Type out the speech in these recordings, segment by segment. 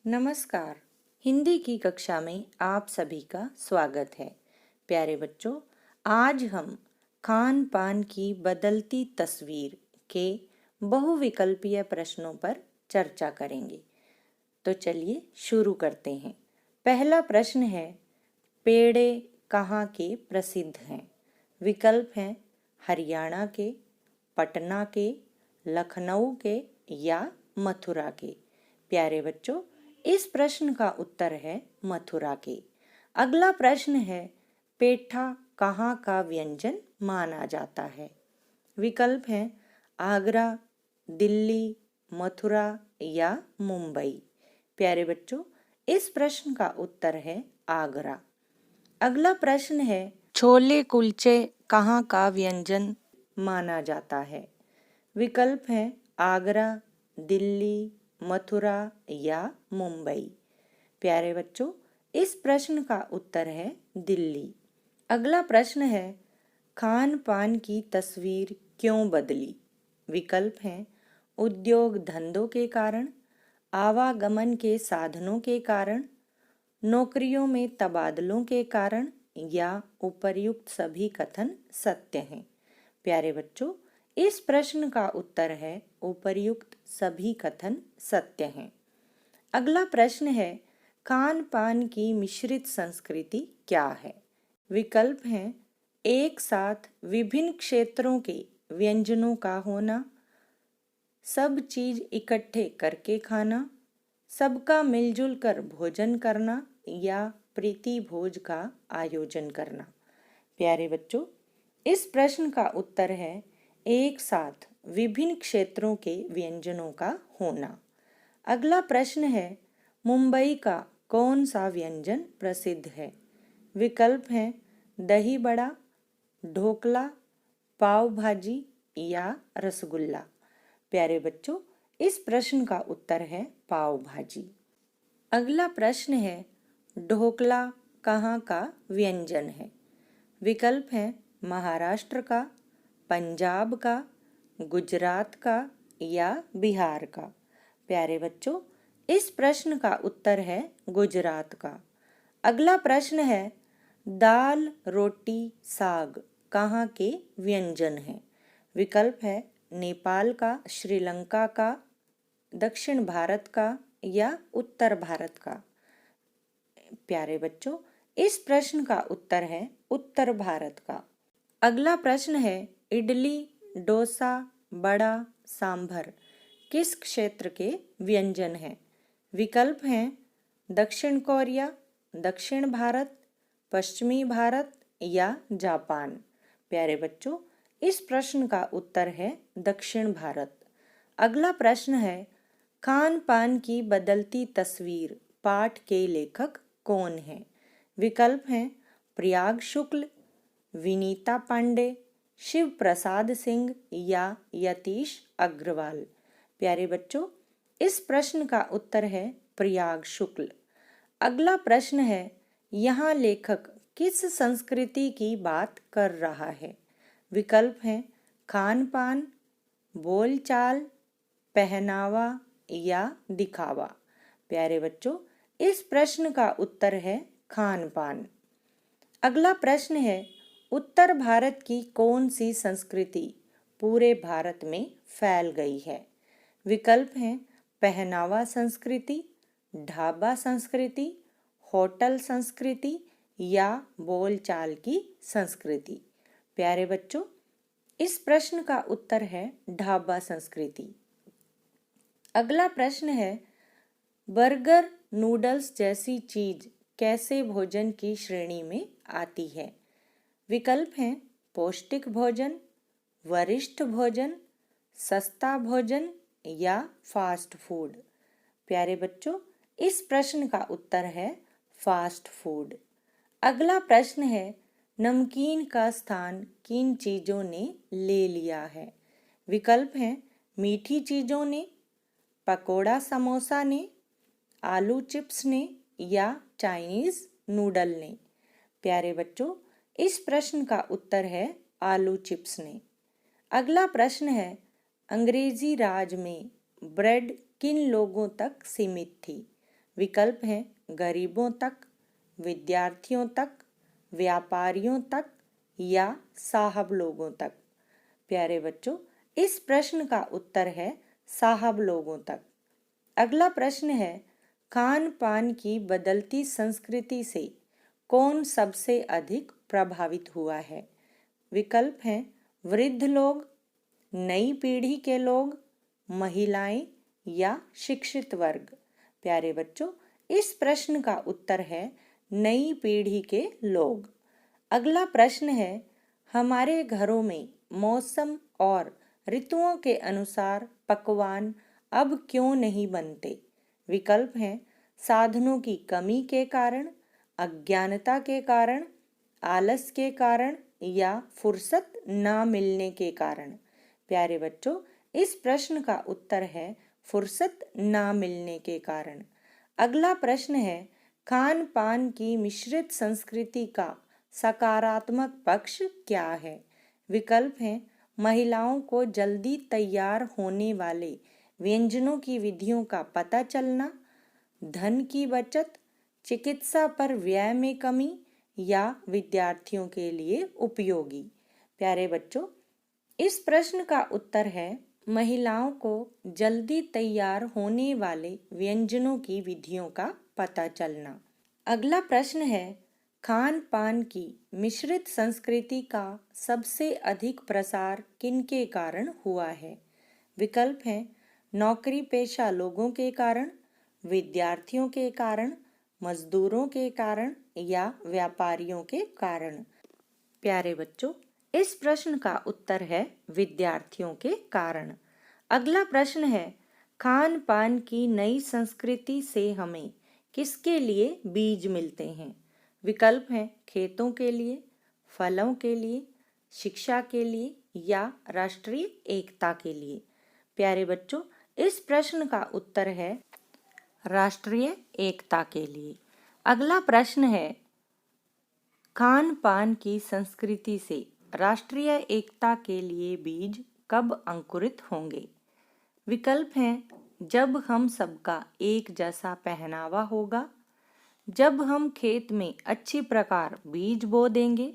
नमस्कार। हिंदी की कक्षा में आप सभी का स्वागत है। प्यारे बच्चों, आज हम खान पान की बदलती तस्वीर के बहुविकल्पीय प्रश्नों पर चर्चा करेंगे। तो चलिए शुरू करते हैं। पहला प्रश्न है, पेड़े कहाँ के प्रसिद्ध हैं? विकल्प हैं हरियाणा के, पटना के, लखनऊ के या मथुरा के। प्यारे बच्चों, इस प्रश्न का उत्तर है मथुरा के। अगला प्रश्न है, पेठा कहाँ का व्यंजन माना जाता है? विकल्प हैं आगरा, दिल्ली, मथुरा या मुंबई। प्यारे बच्चों, इस प्रश्न का उत्तर है आगरा। अगला प्रश्न है, छोले कुलचे कहाँ का व्यंजन माना जाता है? विकल्प हैं आगरा, दिल्ली, मथुरा या मुंबई। प्यारे बच्चों, इस प्रश्न का उत्तर है दिल्ली। अगला प्रश्न है, खान पान की तस्वीर क्यों बदली? विकल्प हैं उद्योग धंधों के कारण, आवागमन के साधनों के कारण, नौकरियों में तबादलों के कारण या उपर्युक्त सभी कथन सत्य हैं। प्यारे बच्चों, इस प्रश्न का उत्तर है उपर्युक्त सभी कथन सत्य हैं। अगला प्रश्न है, खान पान की मिश्रित संस्कृति क्या है? विकल्प हैं एक साथ विभिन्न क्षेत्रों के व्यंजनों का होना, सब चीज इकट्ठे करके खाना, सबका मिलजुल कर भोजन करना या प्रीति भोज का आयोजन करना। प्यारे बच्चों, इस प्रश्न का उत्तर है एक साथ विभिन्न क्षेत्रों के व्यंजनों का होना। अगला प्रश्न है, मुंबई का कौन सा व्यंजन प्रसिद्ध है? विकल्प हैं दही बड़ा, ढोकला, पाव भाजी या रसगुल्ला। प्यारे बच्चों, इस प्रश्न का उत्तर है पाव भाजी। अगला प्रश्न है, ढोकला कहाँ का व्यंजन है? विकल्प हैं महाराष्ट्र का, पंजाब का, गुजरात का या बिहार का। प्यारे बच्चों, इस प्रश्न का उत्तर है गुजरात का। अगला प्रश्न है, दाल रोटी साग कहाँ के व्यंजन हैं? विकल्प है नेपाल का, श्रीलंका का, दक्षिण भारत का या उत्तर भारत का। प्यारे बच्चों, इस प्रश्न का उत्तर है उत्तर भारत का। अगला प्रश्न है, इडली, डोसा, बड़ा, सांभर किस क्षेत्र के व्यंजन हैं? विकल्प हैं दक्षिण कोरिया, दक्षिण भारत, पश्चिमी भारत या जापान। प्यारे बच्चों, इस प्रश्न का उत्तर है दक्षिण भारत। अगला प्रश्न है, खान पान की बदलती तस्वीर पाठ के लेखक कौन हैं? विकल्प हैं प्रयाग शुक्ल, विनीता पांडे, शिव प्रसाद सिंह या यतीश अग्रवाल। प्यारे बच्चों, इस प्रश्न का उत्तर है प्रयाग शुक्ल। अगला प्रश्न है, यहाँ लेखक किस संस्कृति की बात कर रहा है? विकल्प हैं खान पान, बोलचाल, पहनावा या दिखावा। प्यारे बच्चों, इस प्रश्न का उत्तर है खान पान। अगला प्रश्न है, उत्तर भारत की कौन सी संस्कृति पूरे भारत में फैल गई है? विकल्प हैं पहनावा संस्कृति, ढाबा संस्कृति, होटल संस्कृति या बोलचाल की संस्कृति। प्यारे बच्चों, इस प्रश्न का उत्तर है ढाबा संस्कृति। अगला प्रश्न है, बर्गर, नूडल्स जैसी चीज कैसे भोजन की श्रेणी में आती है? विकल्प हैं पौष्टिक भोजन, वरिष्ठ भोजन, सस्ता भोजन या फास्ट फूड। प्यारे बच्चों, इस प्रश्न का उत्तर है फास्ट फूड। अगला प्रश्न है, नमकीन का स्थान किन चीजों ने ले लिया है? विकल्प हैं मीठी चीजों ने, पकोड़ा समोसा ने, आलू चिप्स ने या चाइनीज नूडल ने। प्यारे बच्चों, इस प्रश्न का उत्तर है आलू चिप्स ने। अगला प्रश्न है, अंग्रेजी राज में ब्रेड किन लोगों तक सीमित थी? विकल्प हैं गरीबों तक, विद्यार्थियों तक, व्यापारियों तक या साहब लोगों तक। प्यारे बच्चों, इस प्रश्न का उत्तर है साहब लोगों तक। अगला प्रश्न है खान पान की बदलती संस्कृति से कौन सबसे अधिक प्रभावित हुआ है? विकल्प हैं वृद्ध लोग, नई पीढ़ी के लोग, महिलाएं या शिक्षित वर्ग। प्यारे बच्चों, इस प्रश्न का उत्तर है नई पीढ़ी के लोग। अगला प्रश्न है हमारे घरों में मौसम और ऋतुओं के अनुसार पकवान अब क्यों नहीं बनते? विकल्प हैं साधनों की कमी के कारण, अज्ञानता के कारण, आलस के कारण या फुर्सत ना मिलने के कारण। प्यारे बच्चों, इस प्रश्न का उत्तर है फुर्सत ना मिलने के कारण। अगला प्रश्न है खान पान की मिश्रित संस्कृति का सकारात्मक पक्ष क्या है? विकल्प हैं महिलाओं को जल्दी तैयार होने वाले व्यंजनों की विधियों का पता चलना, धन की बचत, चिकित्सा पर व्यय में कमी या विद्यार्थियों के लिए उपयोगी। प्यारे बच्चों, इस प्रश्न का उत्तर है महिलाओं को जल्दी तैयार होने वाले व्यंजनों की विधियों का पता चलना। अगला प्रश्न है खान पान की मिश्रित संस्कृति का सबसे अधिक प्रसार किनके कारण हुआ है? विकल्प हैं नौकरी पेशा लोगों के कारण, विद्यार्थियों के कारण, मजदूरों के कारण या व्यापारियों के कारण। प्यारे बच्चों, इस प्रश्न का उत्तर है विद्यार्थियों के कारण। अगला प्रश्न है खान पान की नई संस्कृति से हमें किसके लिए बीज मिलते हैं? विकल्प हैं खेतों के लिए, फलों के लिए, शिक्षा के लिए या राष्ट्रीय एकता के लिए। प्यारे बच्चों, इस प्रश्न का उत्तर है राष्ट्रीय एकता के लिए। अगला प्रश्न है खान पान की संस्कृति से राष्ट्रीय एकता के लिए बीज कब अंकुरित होंगे? विकल्प हैं जब हम सबका एक जैसा पहनावा होगा, जब हम खेत में अच्छी प्रकार बीज बो देंगे,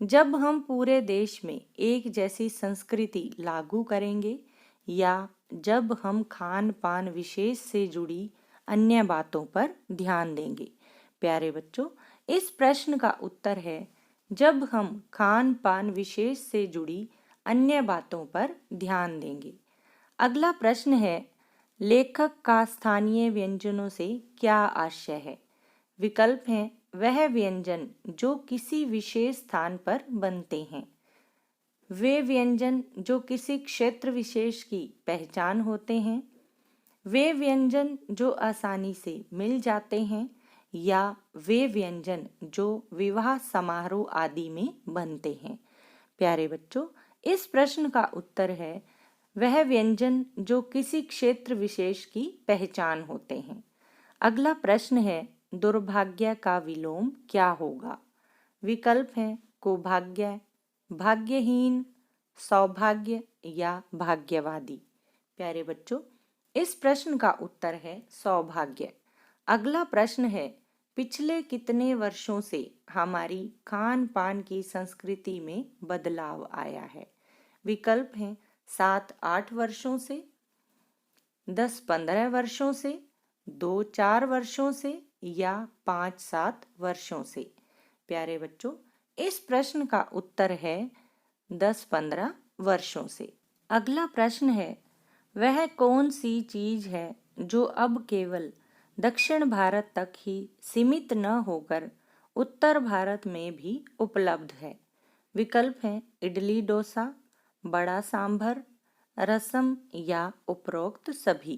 जब हम पूरे देश में एक जैसी संस्कृति लागू करेंगे या जब हम खान पान विशेष से जुड़ी अन्य बातों पर ध्यान देंगे। प्यारे बच्चों, इस प्रश्न का उत्तर है जब हम खान पान विशेष से जुड़ी अन्य बातों पर ध्यान देंगे। अगला प्रश्न है लेखक का स्थानीय व्यंजनों से क्या आशय है? विकल्प हैं वह व्यंजन जो किसी विशेष स्थान पर बनते हैं, वे व्यंजन जो किसी क्षेत्र विशेष की पहचान होते हैं, वे व्यंजन जो आसानी से मिल जाते हैं या वे व्यंजन जो विवाह समारोह आदि में बनते हैं। प्यारे बच्चों, इस प्रश्न का उत्तर है वह व्यंजन जो किसी क्षेत्र विशेष की पहचान होते हैं। अगला प्रश्न है दुर्भाग्य का विलोम क्या होगा? विकल्प हैं कुभाग्य, भाग्यहीन, सौभाग्य या भाग्यवादी। प्यारे बच्चों, इस प्रश्न का उत्तर है सौभाग्य। अगला प्रश्न है पिछले कितने वर्षों से हमारी खान पान की संस्कृति में बदलाव आया है? विकल्प हैं 7-8 वर्षों से, 10-15 वर्षों से, 2-4 वर्षों से या 5-7 वर्षों से। प्यारे बच्चों, इस प्रश्न का उत्तर है 10-15 वर्षों से। अगला प्रश्न है वह कौन सी चीज है जो अब केवल दक्षिण भारत तक ही सीमित न होकर उत्तर भारत में भी उपलब्ध है? विकल्प हैं इडली डोसा, बड़ा सांभर, रसम या उपरोक्त सभी।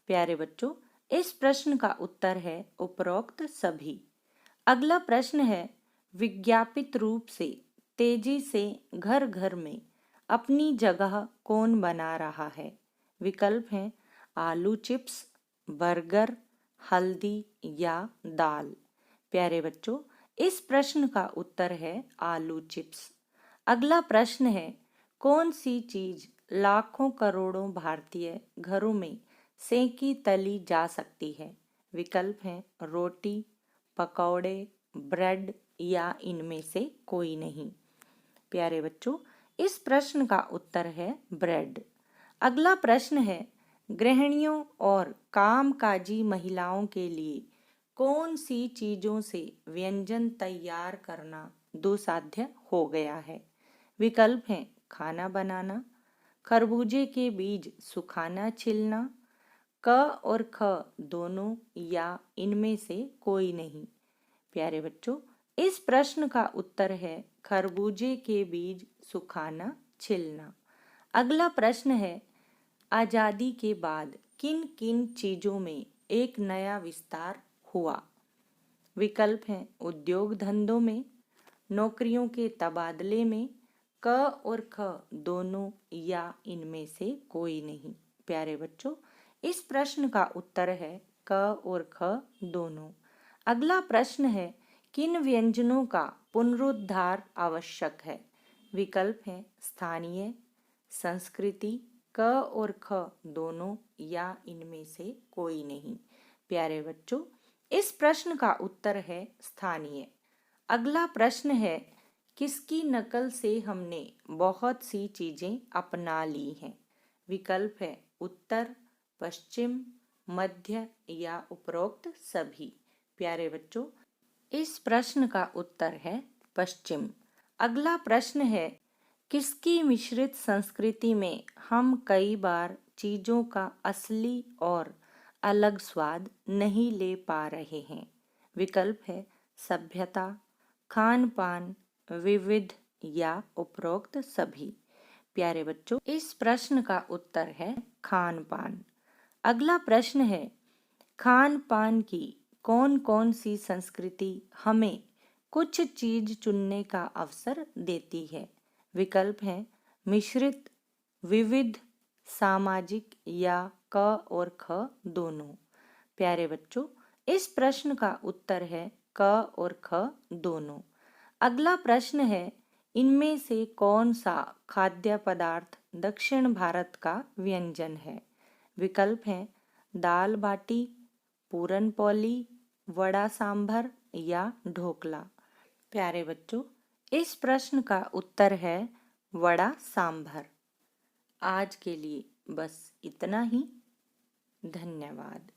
प्यारे बच्चों, इस प्रश्न का उत्तर है उपरोक्त सभी। अगला प्रश्न है विज्ञापित रूप से तेजी से घर घर में अपनी जगह कौन बना रहा है? विकल्प हैं आलू चिप्स, बर्गर, हल्दी या दाल। प्यारे बच्चों, इस प्रश्न का उत्तर है आलू चिप्स। अगला प्रश्न है कौन सी चीज लाखों करोड़ों भारतीय घरों में सेकी तली जा सकती है? विकल्प हैं रोटी, पकौड़े, ब्रेड या इनमें से कोई नहीं। प्यारे बच्चों, इस प्रश्न का उत्तर है ब्रेड। अगला प्रश्न है गृहिणियों और कामकाजी महिलाओं के लिए कौन सी चीजों से व्यंजन तैयार करना दुस्साध्य हो गया है। विकल्प हैं खाना बनाना, खरबूजे के बीज सुखाना छिलना, क और ख दोनों या इनमें से कोई नहीं। प्यारे बच्चों, इस प्रश्न का उत्तर है खरबूजे के बीज सुखाना छिलना। अगला प्रश्न है आजादी के बाद किन किन चीजों में एक नया विस्तार हुआ। विकल्प हैं उद्योग धंधों में, नौकरियों के तबादले में, क और ख दोनों या इनमें से कोई नहीं। प्यारे बच्चों, इस प्रश्न का उत्तर है क और ख दोनों। अगला प्रश्न है किन व्यंजनों का पुनरुद्धार आवश्यक है। विकल्प हैं स्थानीय, संस्कृति, क और ख दोनों या इनमें से कोई नहीं। प्यारे बच्चों, इस प्रश्न का उत्तर है स्थानीय। अगला प्रश्न है किसकी नकल से हमने बहुत सी चीजें अपना ली हैं। विकल्प है उत्तर, पश्चिम, मध्य या उपरोक्त सभी। प्यारे बच्चों, इस प्रश्न का उत्तर है पश्चिम। अगला प्रश्न है किसकी मिश्रित संस्कृति में हम कई बार चीजों का असली और अलग स्वाद नहीं ले पा रहे हैं। विकल्प है सभ्यता, खान पान, विविध या उपरोक्त सभी। प्यारे बच्चों, इस प्रश्न का उत्तर है खान पान। अगला प्रश्न है खान पान की कौन कौन सी संस्कृति हमें कुछ चीज चुनने का अवसर देती है। विकल्प हैं मिश्रित, विविध, सामाजिक या क और ख दोनों। प्यारे बच्चों, इस प्रश्न का उत्तर है क और ख दोनों। अगला प्रश्न है इनमें से कौन सा खाद्य पदार्थ दक्षिण भारत का व्यंजन है। विकल्प हैं दाल बाटी, पूरन पोली, वड़ा सांभर या ढोकला। प्यारे बच्चों, इस प्रश्न का उत्तर है वड़ा सांभर। आज के लिए बस इतना ही। धन्यवाद।